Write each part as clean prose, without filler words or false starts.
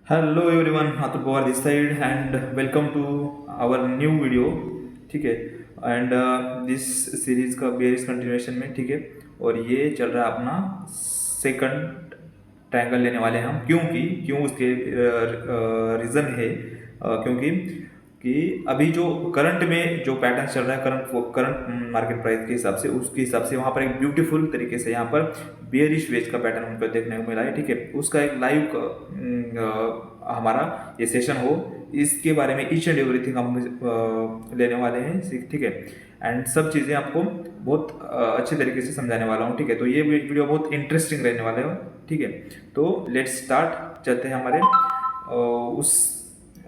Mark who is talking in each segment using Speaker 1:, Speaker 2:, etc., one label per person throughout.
Speaker 1: Hello everyone, Atul Pawar this side and welcome to our new video. ठीक है। And this series का बेरिस continuation में, ठीक है। और ये चल रहा है अपना सेकंड ट्रायंगल लेने वाले हैं हम। क्यों उसके रीज़न है। क्योंकि अभी जो करंट में जो पैटर्न चल रहा है, करंट मार्केट प्राइस के हिसाब से, उसके हिसाब से वहाँ पर एक ब्यूटीफुल तरीके से यहाँ पर बेयरिश वेज का पैटर्न हमको देखने को मिला है। ठीक है। उसका एक लाइव हमारा ये सेशन हो, इसके बारे में ईच एंड एवरीथिंग हम लेने वाले हैं। ठीक है। एंड सब चीज़ें आपको बहुत अच्छे तरीके से समझाने वाला हूँ। ठीक है। तो ये वीडियो बहुत इंटरेस्टिंग रहने वाले हो। ठीक है। तो लेट्स स्टार्ट, चलते हैं हमारे उस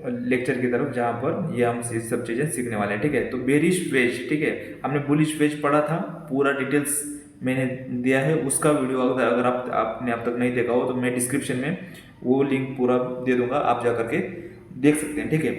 Speaker 1: लेक्चर की तरफ जहाँ पर ये हम सब चीज़ें सीखने वाले हैं। ठीक है। तो बेरिश वेज, ठीक है, हमने बुलिश वेज पढ़ा था, पूरा डिटेल्स मैंने दिया है। उसका वीडियो अगर आपने अब तक नहीं देखा हो तो मैं डिस्क्रिप्शन में वो लिंक पूरा दे दूंगा, आप जा करके देख सकते हैं। ठीक है।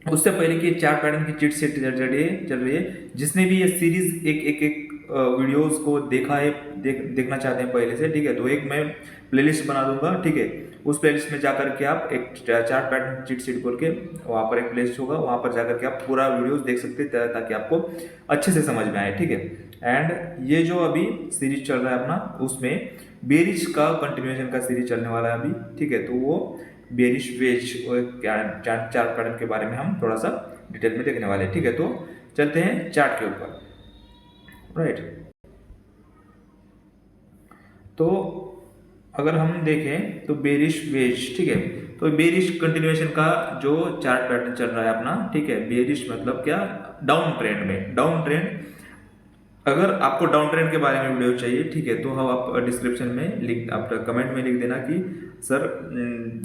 Speaker 1: उससे पहले कि चार पैटर्न की चिट सेट चल रही है, जिसने भी ये सीरीज एक वीडियोस को देखा है, देखना चाहते हैं पहले से, ठीक है, तो एक मैं प्लेलिस्ट बना दूंगा। ठीक है। उस प्लेलिस्ट में जाकर के आप एक चार पैटर्न चिट सीट बोल के वहाँ पर एक प्लेलिस्ट होगा, वहाँ पर जाकर के आप पूरा वीडियोस देख सकते हैं ताकि आपको अच्छे से समझ में आए। ठीक है। एंड ये जो अभी सीरीज चल रहा है अपना, उसमें बेरिश का कंटिन्यूएशन का सीरीज चलने वाला है अभी। ठीक है। तो वो बेरिश वेज चार पैटर्न के बारे में हम थोड़ा सा डिटेल में देखने वाले हैं। ठीक है। तो चलते हैं चार्ट के ऊपर। राइट। तो अगर हम देखें तो बेरिश वेज, ठीक है, तो बेरिश कंटिन्यूएशन का जो चार्ट पैटर्न चल रहा है अपना, ठीक है, बेरिश मतलब क्या, डाउन ट्रेंड में, डाउन ट्रेंड। अगर आपको डाउन ट्रेंड के बारे में वीडियो चाहिए, ठीक है, तो हम आप डिस्क्रिप्शन में लिख, आप कमेंट में लिख देना कि सर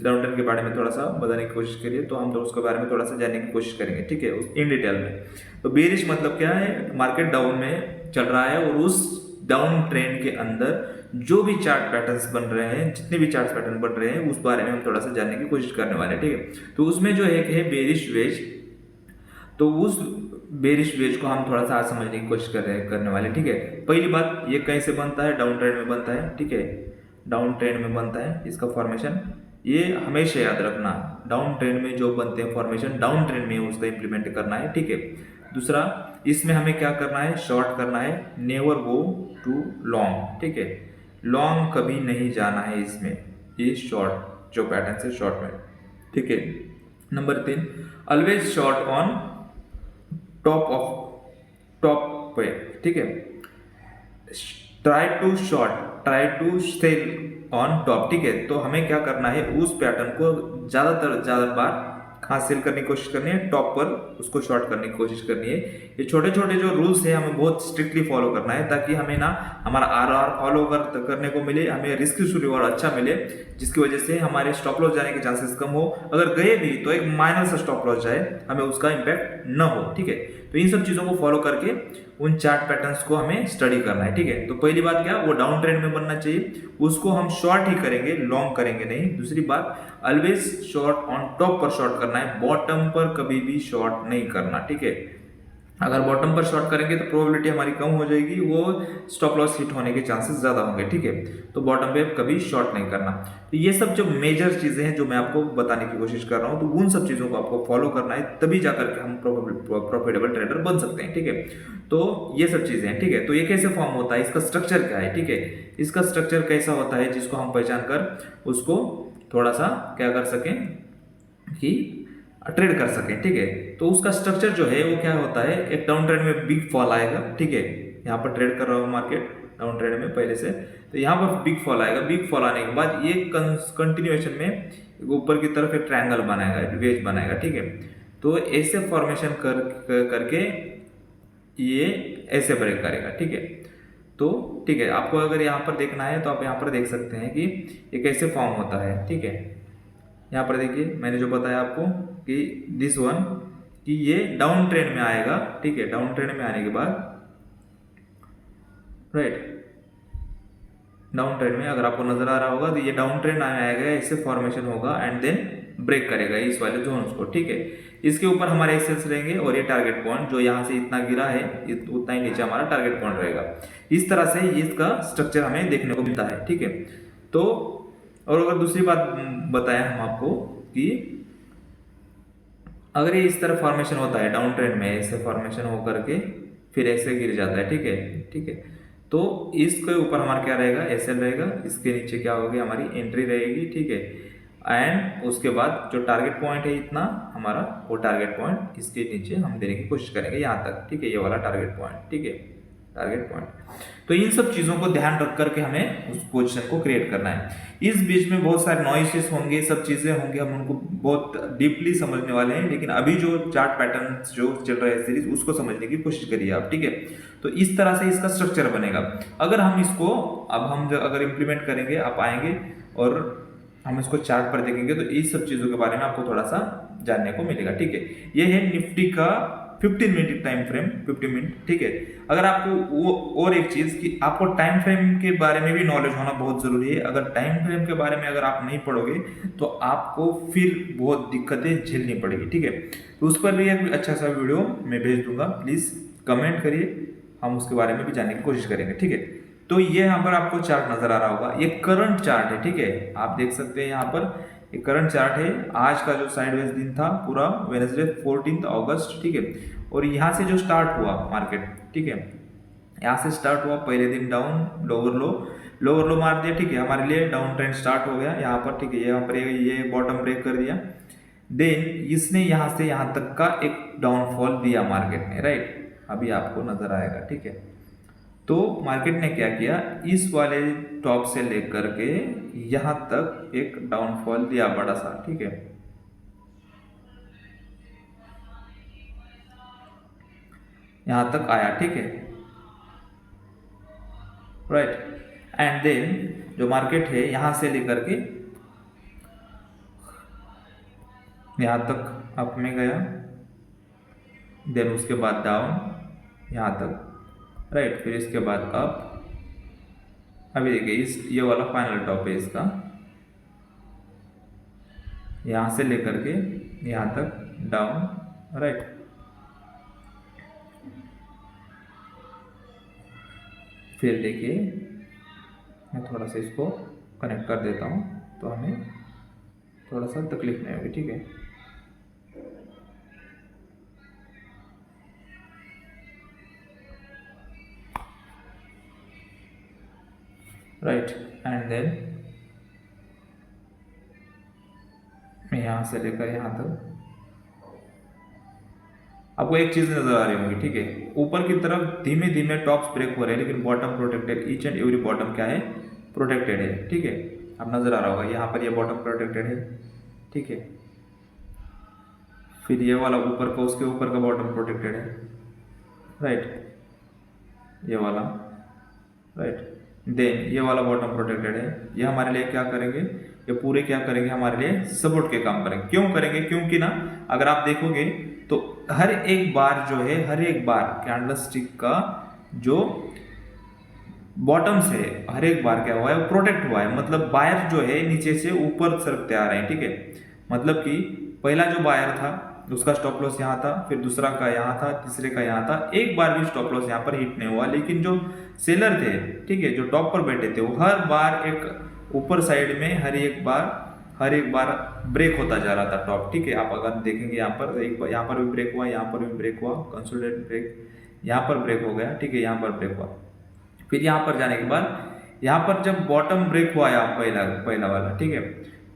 Speaker 1: डाउन ट्रेंड के बारे में थोड़ा सा बताने की कोशिश करिए, तो हम तो उसके बारे में थोड़ा सा जानने की कोशिश करेंगे। ठीक है, इन डिटेल में। तो बेरिश मतलब क्या है, मार्केट डाउन में चल रहा है और उस डाउन ट्रेंड के अंदर जो भी चार्ट पैटर्न्स बन रहे हैं, जितने भी चार्ट पैटर्न बन रहे हैं, उस बारे में हम थोड़ा सा जानने की कोशिश करने वाले हैं। ठीक है। तो उसमें जो एक है बेरिश वेज, तो उस बेरिश वेज को हम थोड़ा सा आज समझने की कोशिश करने वाले। ठीक है। पहली बात, ये कैसे बनता है, डाउन ट्रेंड में बनता है। ठीक है, डाउन ट्रेंड में बनता है इसका फॉर्मेशन, ये हमेशा याद रखना। डाउन ट्रेंड में जो बनते हैं फॉर्मेशन, डाउन ट्रेंड में उसका इंप्लीमेंट करना है। ठीक है। दूसरा, इसमें हमें क्या करना है, शॉर्ट करना है, नेवर गो टू लॉन्ग। ठीक है, लॉन्ग कभी नहीं जाना है इसमें, ये शॉर्ट जो पैटर्न है शॉर्ट में। ठीक है। Number 3, always short on top पे। ठीक है, try to sell on top. ठीक है, तो हमें क्या करना है, उस पैटर्न को ज्यादा बार कहाँ सेल करने की कोशिश करनी है, टॉप पर उसको शॉर्ट करने की कोशिश करनी है। ये छोटे छोटे जो रूल्स है हमें बहुत स्ट्रिक्टली फॉलो करना है, ताकि हमें ना हमारा आर फॉलो करने को मिले, हमें रिस्क टू रिवॉर्ड अच्छा मिले, जिसकी वजह से हमारे स्टॉप लॉस जाने के चांसेस कम हो। अगर गए भी तो एक माइनर सा स्टॉप लॉस जाए, हमें उसका इंपैक्ट न हो। ठीक है। तो इन सब चीजों को फॉलो करके उन चार्ट पैटर्न्स को हमें स्टडी करना है। ठीक है। तो पहली बात क्या, वो डाउन ट्रेंड में बनना चाहिए, उसको हम शॉर्ट ही करेंगे, लॉन्ग करेंगे नहीं। दूसरी बात, ऑलवेज शॉर्ट ऑन टॉप पर शॉर्ट करना है, बॉटम पर कभी भी शॉर्ट नहीं करना। ठीक है, अगर बॉटम पर शॉर्ट करेंगे तो प्रोबेबिलिटी हमारी कम हो जाएगी, वो स्टॉप लॉस हिट होने के चांसेस ज्यादा होंगे। ठीक है, तो बॉटम पे कभी शॉर्ट नहीं करना। तो ये सब जो मेजर चीजें हैं जो मैं आपको बताने की कोशिश कर रहा हूं, तो उन सब चीजों को आपको फॉलो करना है, तभी जाकर के हम प्रॉफिटेबल ट्रेडर बन सकते हैं। ठीक है, तो ये सब चीजें हैं। ठीक है, तो ये कैसे फॉर्म होता है, इसका स्ट्रक्चर क्या है। ठीक है, इसका स्ट्रक्चर कैसा होता है, जिसको हम पहचान कर उसको थोड़ा सा क्या कर सकें कि ट्रेड कर सकें। ठीक है, तो उसका स्ट्रक्चर जो है वो क्या होता है, एक डाउन ट्रेंड में बिग फॉल आएगा। ठीक है, यहाँ पर ट्रेड कर रहा हूँ मार्केट डाउन ट्रेंड में पहले से, तो यहाँ पर बिग फॉल आएगा। बिग फॉल आने के बाद ये कंटिन्यूएशन में ऊपर की तरफ एक ट्रायंगल बनाएगा, वेज बनाएगा। ठीक है, तो ऐसे फॉर्मेशन करके ये ऐसे ब्रेक करेगा। ठीक है, तो ठीक है, आपको अगर यहाँ पर देखना है तो आप यहाँ पर देख सकते हैं कि ये कैसे फॉर्म होता है। ठीक है, यहाँ पर देखिए मैंने जो बताया आपको कि दिस वन, कि ये डाउन ट्रेंड में आएगा। ठीक है, डाउन ट्रेंड में आने के बाद, राइट, डाउन ट्रेंड में अगर आपको नजर आ रहा होगा तो ये डाउन ट्रेंड आएगा, इससे फॉर्मेशन होगा एंड देन ब्रेक करेगा इस वाले जोन्स को। ठीक है, इसके ऊपर हमारे एक्सेल्स रहेंगे और ये टारगेट पॉइंट जो यहाँ से इतना गिरा है, उतना ही नीचे हमारा टारगेट पॉइंट रहेगा। इस तरह से इसका स्ट्रक्चर हमें देखने को मिलता है। ठीक है, तो और अगर दूसरी बात बताएं हम आपको कि अगर ये इस तरह फॉर्मेशन होता है डाउन ट्रेंड में, ऐसे फॉर्मेशन होकर के फिर ऐसे गिर जाता है, ठीक है, ठीक है, तो इसके ऊपर हमारा क्या रहेगा, एसएल रहेगा, इसके नीचे क्या होगी, हमारी एंट्री रहेगी, ठीक है, एंड उसके बाद जो टारगेट पॉइंट है इतना हमारा, वो टारगेट पॉइंट इसके नीचे हम देने की कोशिश करेंगे यहाँ तक, ठीक है, ये वाला टारगेट पॉइंट, ठीक है, टारगेट पॉइंट। तो इन सब चीजों को ध्यान रख करके हमें उस पोजीशन को क्रिएट करना है। इस बीच में बहुत सारे नॉइसेस होंगे, सब चीजें होंगी, हम उनको बहुत डीपली समझने वाले हैं, लेकिन अभी जो चार्ट पैटर्न जो चल रहा है सीरीज, उसको समझने की कोशिश करिए आप, ठीक है। तो इस तरह से इसका स्ट्रक्चर बनेगा। अगर हम इसको अब हम अगर इम्प्लीमेंट करेंगे, आप आएंगे और हम इसको चार्ट पर देखेंगे तो इस सब चीजों के बारे में आपको थोड़ा सा जानने को मिलेगा, ठीक है। ये है निफ्टी का 15 मिनट टाइम फ्रेम, 50 मिनट, ठीक है। अगर आपको वो और एक चीज कि आपको टाइम फ्रेम के बारे में भी नॉलेज होना बहुत जरूरी है। अगर टाइम फ्रेम के बारे में अगर आप नहीं पढ़ोगे तो आपको फिर बहुत दिक्कतें झेलनी पड़ेगी, ठीक है। तो उस पर भी एक अच्छा सा वीडियो मैं भेज दूंगा, प्लीज कमेंट करिए, हम उसके बारे में भी जानने की कोशिश करेंगे, ठीक है। तो ये यहाँ पर आपको चार्ट नजर आ रहा होगा, ये करंट चार्ट है, ठीक है, आप देख सकते हैं यहाँ पर ये करंट चार्ट है। आज का जो साइडवेज दिन था पूरा वेडनेसडे 14 अगस्त, ठीक है, और यहाँ से जो स्टार्ट हुआ मार्केट, ठीक है, यहाँ से स्टार्ट हुआ, पहले दिन डाउन, लोअर लो मार दिया, ठीक है, हमारे लिए डाउन ट्रेंड स्टार्ट हो गया यहाँ पर, ठीक है, यहाँ पर ये बॉटम ब्रेक कर दिया, देन इसने यहाँ से यहाँ तक का एक डाउनफॉल दिया मार्केट ने, राइट, अभी आपको नजर आएगा, ठीक है। तो मार्केट ने क्या किया, इस वाले टॉप से लेकर के यहां तक एक डाउनफॉल दिया बड़ा सा, ठीक है, यहां तक आया, ठीक है, राइट, एंड देन जो मार्केट है यहां से लेकर के यहां तक अप में गया, देन उसके बाद डाउन यहां तक, राइट, फिर इसके बाद अप। अभी देखिए इस ये वाला फाइनल टॉप है इसका, यहां से लेकर के यहां तक डाउन, राइट, फिर देखिए मैं थोड़ा सा इसको कनेक्ट कर देता हूं तो हमें थोड़ा सा तकलीफ नहीं होगी, ठीक है। राइट, एंड देन मैं यहाँ से लेकर यहाँ तक आपको एक चीज नजर आ रही होगी, ठीक है, ऊपर की तरफ धीमे धीमे टॉप्स ब्रेक हो रहे हैं, लेकिन bottom protected, each and every bottom क्या है, प्रोटेक्टेड है, ठीक है। अब नजर आ रहा होगा यहाँ पर ये बॉटम प्रोटेक्टेड है, ठीक है, फिर ये वाला ऊपर का उसके ऊपर का बॉटम प्रोटेक्टेड है, राइट, ये वाला, राइट, देन ये वाला बॉटम प्रोटेक्टेड है। ये हमारे लिए क्या करेंगे, ये पूरे क्या करेंगे, हमारे लिए सपोर्ट के काम करेंगे। क्यों करेंगे, क्योंकि ना अगर आप देखोगे तो हर एक बार जो है, हर एक बार कैंडल स्टिक का जो बॉटम से हर एक बार क्या हुआ है, प्रोटेक्ट हुआ है, मतलब बायर जो है नीचे से ऊपर सरकते आ रहे हैं, ठीक है। मतलब कि पहला जो बायर था उसका स्टॉप लॉस यहाँ था, फिर दूसरा का यहाँ था, तीसरे का यहाँ था, एक बार भी स्टॉप लॉस यहाँ पर हिट नहीं हुआ, लेकिन जो सेलर थे, ठीक है, जो टॉप पर बैठे थे, वो हर बार एक ऊपर साइड में हर एक बार ब्रेक होता जा रहा था टॉप, ठीक है। आप अगर देखेंगे यहाँ पर एक बार, यहाँ पर भी ब्रेक हुआ, यहाँ पर भी ब्रेक हुआ, कंसोलिडेट ब्रेक, यहाँ पर ब्रेक हो गया, ठीक है, यहाँ पर ब्रेक हुआ, फिर यहाँ पर जाने के बाद यहाँ पर जब बॉटम ब्रेक हुआ यहाँ पहला वाला, ठीक है,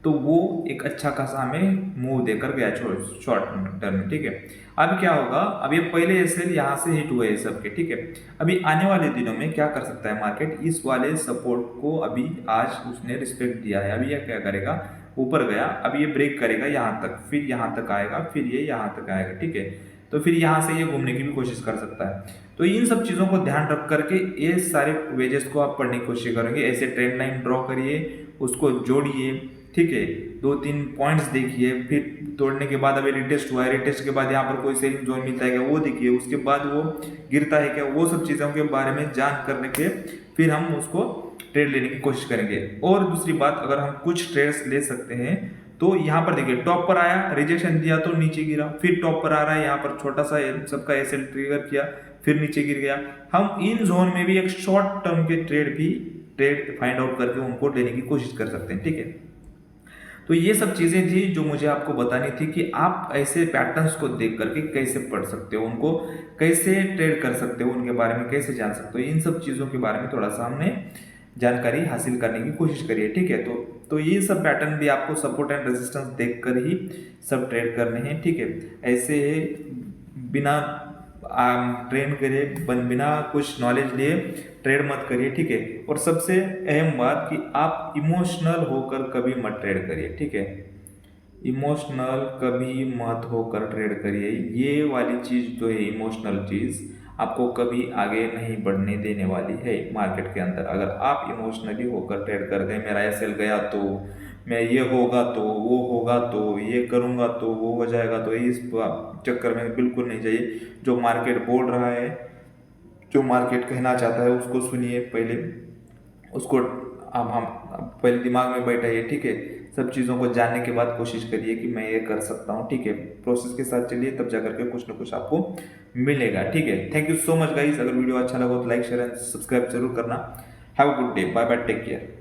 Speaker 1: तो वो एक अच्छा खासा हमें मूव देकर गया शॉर्ट टर्म में, ठीक है। अब क्या होगा, अब ये पहले एसएल यहाँ से हिट हुए सबके, ठीक है। अभी आने वाले दिनों में क्या कर सकता है मार्केट, इस वाले सपोर्ट को अभी आज उसने रिस्पेक्ट दिया है, अभी यह क्या करेगा, ऊपर गया, अब ये ब्रेक करेगा यहाँ तक, फिर यहाँ तक आएगा, फिर ये यहाँ तक आएगा, ठीक है। तो फिर यहाँ से ये घूमने की भी कोशिश कर सकता है। तो इन सब चीज़ों को ध्यान रख करके ये सारे वेजेस को आप पढ़ने की कोशिश करेंगे। ऐसे ट्रेंड लाइन ड्रॉ करिए, उसको जोड़िए, ठीक है, 2-3 पॉइंट्स देखिए, फिर तोड़ने के बाद अभी रिटेस्ट हुआ है, रिटेस्ट के बाद यहाँ पर कोई सेलिंग जोन मिलता है क्या वो देखिए, उसके बाद वो गिरता है क्या, वो सब चीज़ों के बारे में जान करने के फिर हम उसको ट्रेड लेने की कोशिश करेंगे। और दूसरी बात, अगर हम कुछ ट्रेड्स ले सकते हैं तो यहाँ पर देखिए टॉप पर आया, रिजेक्शन दिया तो नीचे गिरा, फिर टॉप पर आ रहा है, यहाँ पर छोटा सा सबका एसएल ट्रिगर किया, फिर नीचे गिर गया। हम इन जोन में भी एक शॉर्ट टर्म के ट्रेड फाइंड आउट करके उनको लेने की कोशिश कर सकते हैं, ठीक है। तो ये सब चीज़ें थी जो मुझे आपको बतानी थी कि आप ऐसे पैटर्न्स को देख करके कैसे पढ़ सकते हो, उनको कैसे ट्रेड कर सकते हो, उनके बारे में कैसे जान सकते हो। इन सब चीज़ों के बारे में थोड़ा सा हमने जानकारी हासिल करने की कोशिश करी है, ठीक है। तो ये सब पैटर्न भी आपको सपोर्ट एंड रेजिस्टेंस देख कर ही सब ट्रेड करने हैं, ठीक है। ऐसे बिना ट्रेन करिए, बिना कुछ नॉलेज लिए ट्रेड मत करिए, ठीक है। और सबसे अहम बात कि आप इमोशनल होकर कभी मत ट्रेड करिए, ठीक है। इमोशनल कभी मत होकर ट्रेड करिए। ये वाली चीज़ जो है, इमोशनल चीज़ आपको कभी आगे नहीं बढ़ने देने वाली है मार्केट के अंदर। अगर आप इमोशनली होकर ट्रेड कर गए, मेरा एसएल गया तो मैं, ये होगा तो वो होगा तो ये करूँगा तो वो हो जाएगा, तो इस चक्कर में बिल्कुल नहीं चाहिए। जो मार्केट बोल रहा है, जो मार्केट कहना चाहता है उसको सुनिए पहले, उसको हम पहले दिमाग में बैठाइए, ठीक है। सब चीज़ों को जानने के बाद कोशिश करिए कि मैं ये कर सकता हूँ, ठीक है। प्रोसेस के साथ चलिए, तब जाकर के कुछ ना कुछ आपको मिलेगा, ठीक है। Thank you so much guys. अगर वीडियो अच्छा लगा तो लाइक शेयर एंड सब्सक्राइब जरूर करना। Have a good day, bye bye, take care.